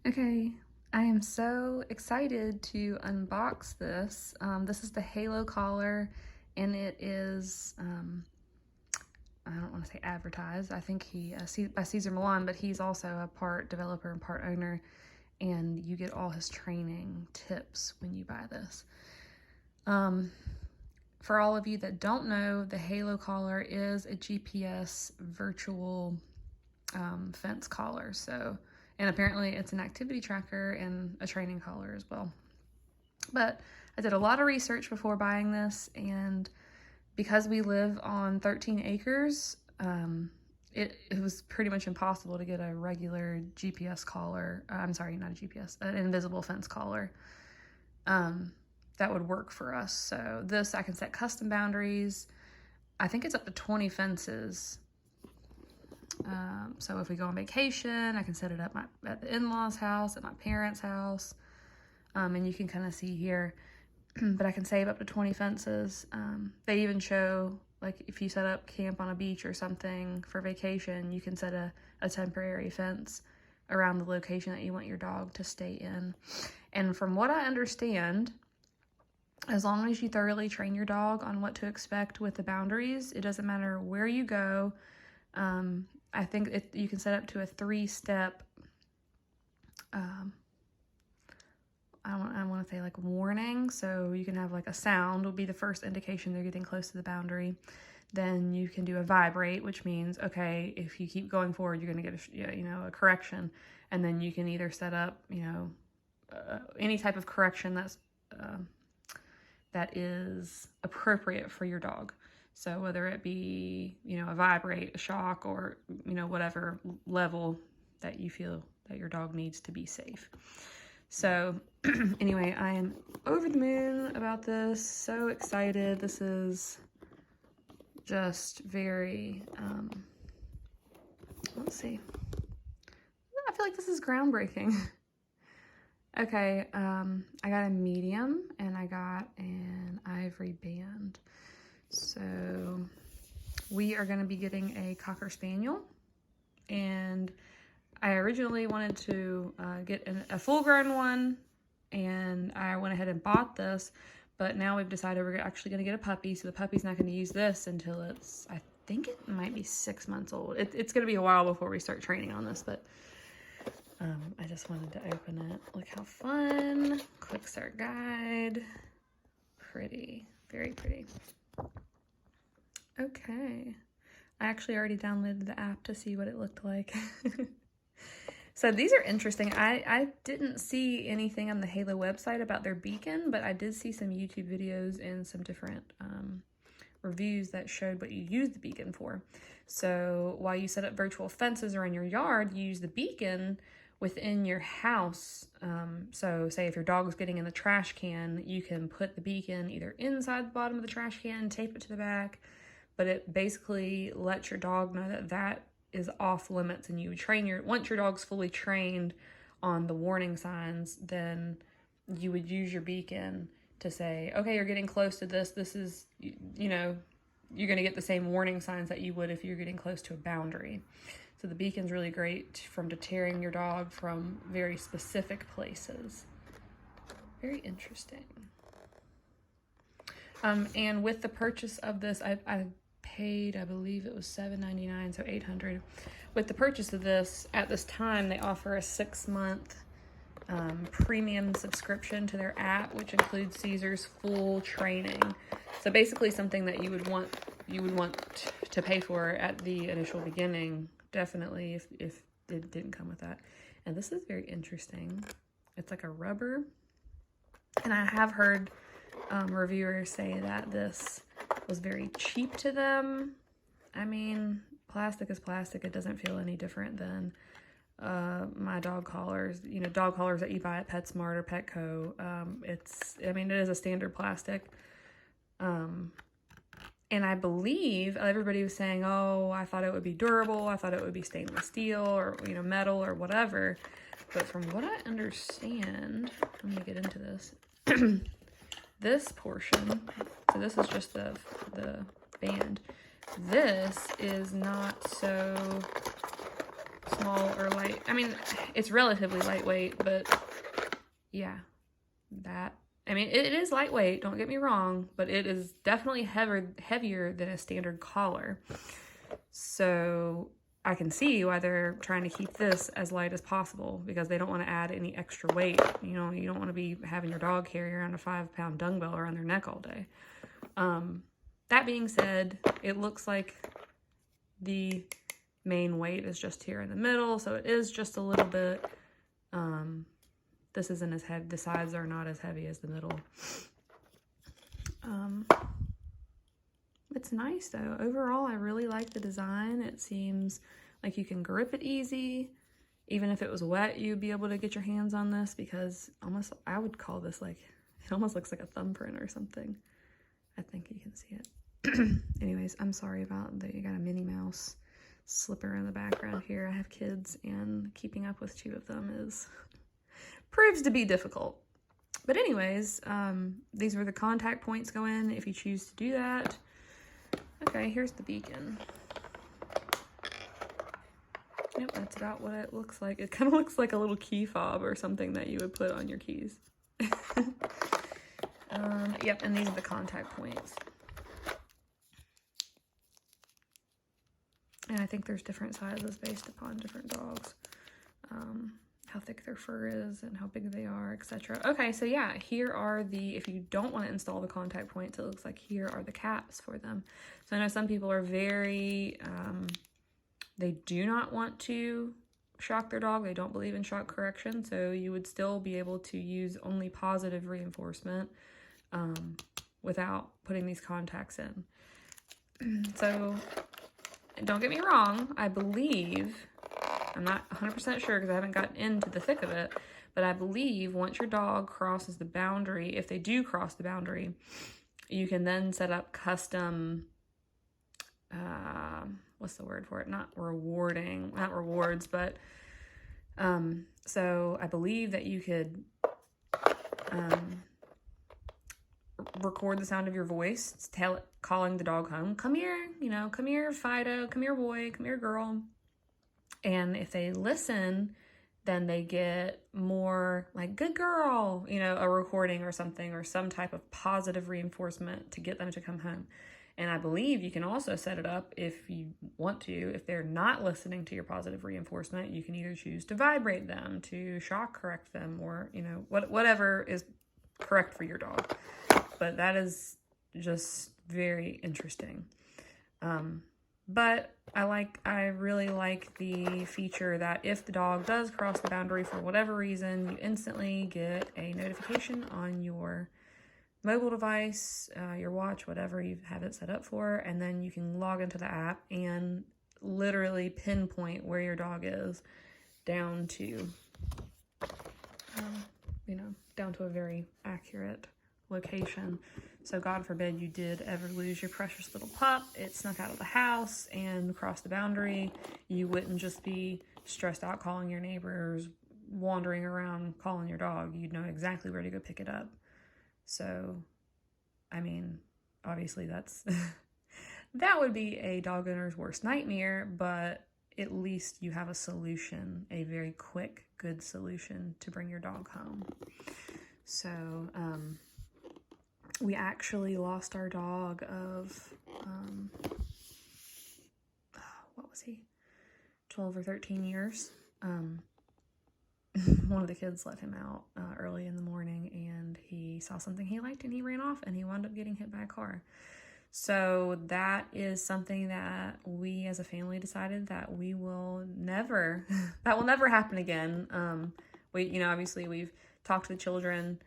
Okay, I am so excited to unbox this. This is the Halo collar, and it is, I don't want to say advertised. I think by Cesar Millan, but he's also a part developer and part owner, and you get all his training tips when you buy this. For all of you that don't know, the Halo collar is a GPS virtual fence collar. And apparently it's an activity tracker and a training collar as well. But I did a lot of research before buying this, and because we live on 13 acres, it was pretty much impossible to get a regular GPS collar. I'm sorry, not a GPS, an invisible fence collar that would work for us. So this, I can set custom boundaries. I think it's up to 20 fences. So if we go on vacation, I can set it up at the in-laws' house, at my parents' house, and you can kind of see here, but I can save up to 20 fences. They even show, like, if you set up camp on a beach or something for vacation, you can set a temporary fence around the location that you want your dog to stay in. And from what I understand, as long as you thoroughly train your dog on what to expect with the boundaries, it doesn't matter where you go. I think you can set up to a 3-step, I want to say like warning. So you can have like a sound will be the first indication they're getting close to the boundary. Then you can do a vibrate, which means, okay, if you keep going forward, you're going to get a correction. And then you can either set up, any type of correction that is appropriate for your dog. So whether it be, a vibrate, a shock, or, whatever level that you feel that your dog needs to be safe. So anyway, I am over the moon about this. So excited. This is just very, let's see. I feel like this is groundbreaking. Okay, I got a medium and I got an ivory band. So we are going to be getting a Cocker Spaniel, and I originally wanted to get a full-grown one, and I went ahead and bought this, but now we've decided we're actually going to get a puppy, so the puppy's not going to use this until it's, I think it might be 6 months old. It's going to be a while before we start training on this, but I just wanted to open it. Look how fun. Quick start guide. Pretty. Very pretty. Okay. I actually already downloaded the app to see what it looked like. So these are interesting. I didn't see anything on the Halo website about their beacon, but I did see some YouTube videos and some different reviews that showed what you use the beacon for. So while you set up virtual fences around your yard, you use the beacon within your house. So say if your dog is getting in the trash can, you can put the beacon either inside the bottom of the trash can, tape it to the back, but it basically lets your dog know that is off limits, and you would once your dog's fully trained on the warning signs, then you would use your beacon to say, okay, you're getting close to this. This is, you're going to get the same warning signs that you would if you're getting close to a boundary. So the beacon's really great from deterring your dog from very specific places. Very interesting. And with the purchase of this, I paid, I believe it was $7.99, so $800. With the purchase of this, at this time, they offer a 6-month premium subscription to their app, which includes Cesar's full training. So basically something that you would want to pay for at the initial beginning, definitely, if it didn't come with that. And this is very interesting. It's like a rubber, and I have heard reviewers say that this was very cheap to them. I mean, plastic is plastic. It doesn't feel any different than my dog collars, dog collars that you buy at PetSmart or Petco. It is a standard plastic. And I believe everybody was saying, oh, I thought it would be durable. I thought it would be stainless steel or, metal or whatever. But from what I understand, let me get into this. This portion, so this is just the band. This is not so small or light. I mean, it's relatively lightweight, but yeah, that. I mean, it is lightweight, don't get me wrong, but it is definitely heavier than a standard collar. So I can see why they're trying to keep this as light as possible, because they don't want to add any extra weight. You know, you don't want to be having your dog carry around a 5-pound dumbbell around their neck all day. That being said, it looks like the main weight is just here in the middle, so it is just a little bit. This isn't as heavy. The sides are not as heavy as the middle. It's nice though. Overall, I really like the design. It seems like you can grip it easy. Even if it was wet, you'd be able to get your hands on this, because almost, I would call this like, it almost looks like a thumbprint or something. I think you can see it. Anyways, I'm sorry about that. You got a Minnie Mouse slipper in the background here. I have kids, and keeping up with 2 of them proves to be difficult. But anyways, these were the contact points go in if you choose to do that. Okay, here's the beacon. Yep, that's about what it looks like. It kind of looks like a little key fob or something that you would put on your keys. Yep, and these are the contact points. And I think there's different sizes based upon different dogs. How thick their fur is and how big they are, etc. Okay, so yeah, here are the, if you don't want to install the contact points, it looks like here are the caps for them. So I know some people are very, they do not want to shock their dog. They don't believe in shock correction. So you would still be able to use only positive reinforcement without putting these contacts in. So don't get me wrong, I believe, I'm not 100% sure because I haven't gotten into the thick of it, but I believe once your dog crosses the boundary, if they do cross the boundary, you can then set up custom, what's the word for it? Not rewards, but so I believe that you could record the sound of your voice, calling the dog home. Come here, you know, come here, Fido, come here, boy, come here, girl. And if they listen, then they get more like, good girl, you know, a recording or something, or some type of positive reinforcement to get them to come home. And I believe you can also set it up if you want to. If they're not listening to your positive reinforcement, you can either choose to vibrate them, to shock correct them, or, you know, whatever is correct for your dog. But that is just very interesting. But I really like the feature that if the dog does cross the boundary for whatever reason, you instantly get a notification on your mobile device, your watch, whatever you have it set up for, and then you can log into the app and literally pinpoint where your dog is down to, you know, down to a very accurate location. So God forbid you did ever lose your precious little pup, it snuck out of the house and crossed the boundary, you wouldn't just be stressed out calling your neighbors, wandering around calling your dog. You'd know exactly where to go pick it up. So, I mean, obviously that's, that would be a dog owner's worst nightmare, but at least you have a solution, a very quick, good solution to bring your dog home. So, we actually lost our dog of, what was he, 12 or 13 years. One of the kids let him out early in the morning, and he saw something he liked and he ran off, and he wound up getting hit by a car. So that is something that we as a family decided that we will never, that will never happen again. We, you know, obviously we've talked to the children,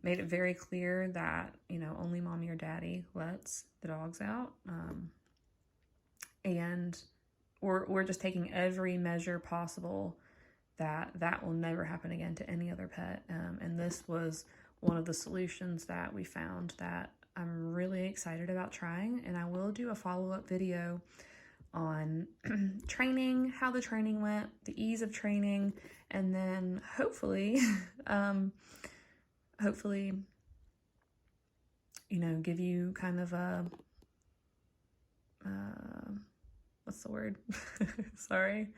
made it very clear that, you know, only mommy or daddy lets the dogs out. And we're just taking every measure possible that will never happen again to any other pet. And this was one of the solutions that we found that I'm really excited about trying. And I will do a follow-up video on training, how the training went, the ease of training, and then hopefully, you know, give you kind of a, what's the word? Sorry.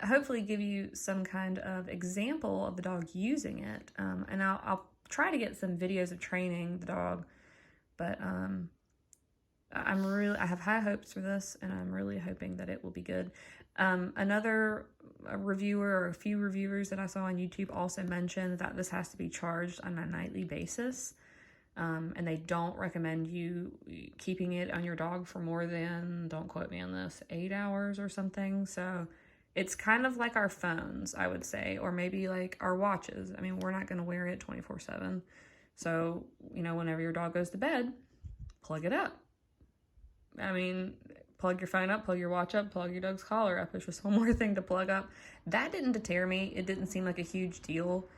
hopefully give you some kind of example of the dog using it. And I'll try to get some videos of training the dog, but I have high hopes for this, and I'm really hoping that it will be good. Another reviewer, or a few reviewers that I saw on YouTube, also mentioned that this has to be charged on a nightly basis. And they don't recommend you keeping it on your dog for more than, don't quote me on this, 8 hours or something. So it's kind of like our phones, I would say, or maybe like our watches. I mean, we're not going to wear it 24/7. So, you know, whenever your dog goes to bed, plug it up. I mean, plug your phone up, plug your watch up, plug your dog's collar up. It's just one more thing to plug up. That didn't deter me. It didn't seem like a huge deal.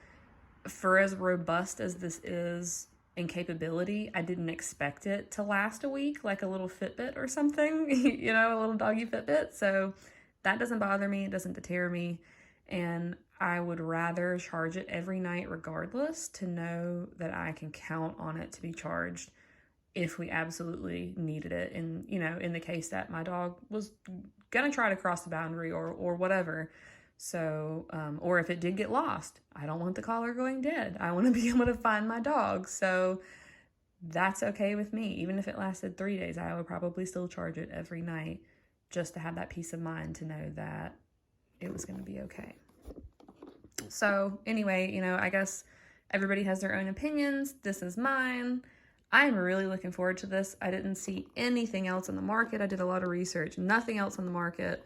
For as robust as this is in capability, I didn't expect it to last a week, like a little Fitbit or something, you know, a little doggy Fitbit. So that doesn't bother me. It doesn't deter me. And I would rather charge it every night regardless, to know that I can count on it to be charged if we absolutely needed it. And, you know, in the case that my dog was gonna try to cross the boundary or whatever. So, or if it did get lost, I don't want the collar going dead. I want to be able to find my dog. So that's okay with me. Even if it lasted 3 days, I would probably still charge it every night, just to have that peace of mind to know that it was going to be okay. So anyway, you know, I guess everybody has their own opinions. This is mine. I'm really looking forward to this. I didn't see anything else on the market. I did a lot of research. Nothing else on the market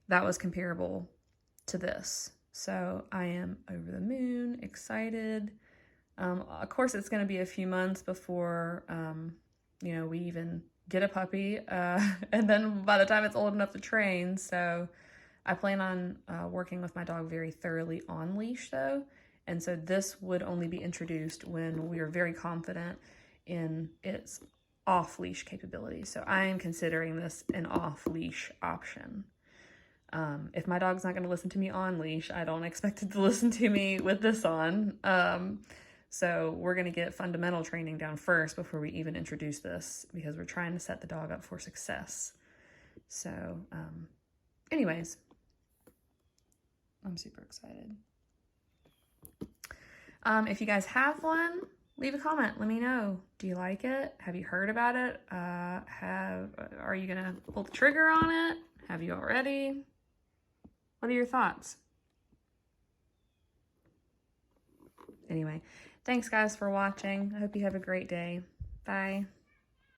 that was comparable to this. So I am over the moon, excited. Of course, it's going to be a few months before, you know, we even get a puppy. And then by the time it's old enough to train. So I plan on working with my dog very thoroughly on leash, though. And so this would only be introduced when we are very confident in its off-leash capability. So I am considering this an off-leash option. If my dog's not going to listen to me on leash, I don't expect it to listen to me with this on. So we're going to get fundamental training down first before we even introduce this, because we're trying to set the dog up for success. So anyways, I'm super excited. If you guys have one, leave a comment. Let me know. Do you like it? Have you heard about it? Are you going to pull the trigger on it? Have you already? What are your thoughts? Anyway, thanks guys for watching. I hope you have a great day. Bye.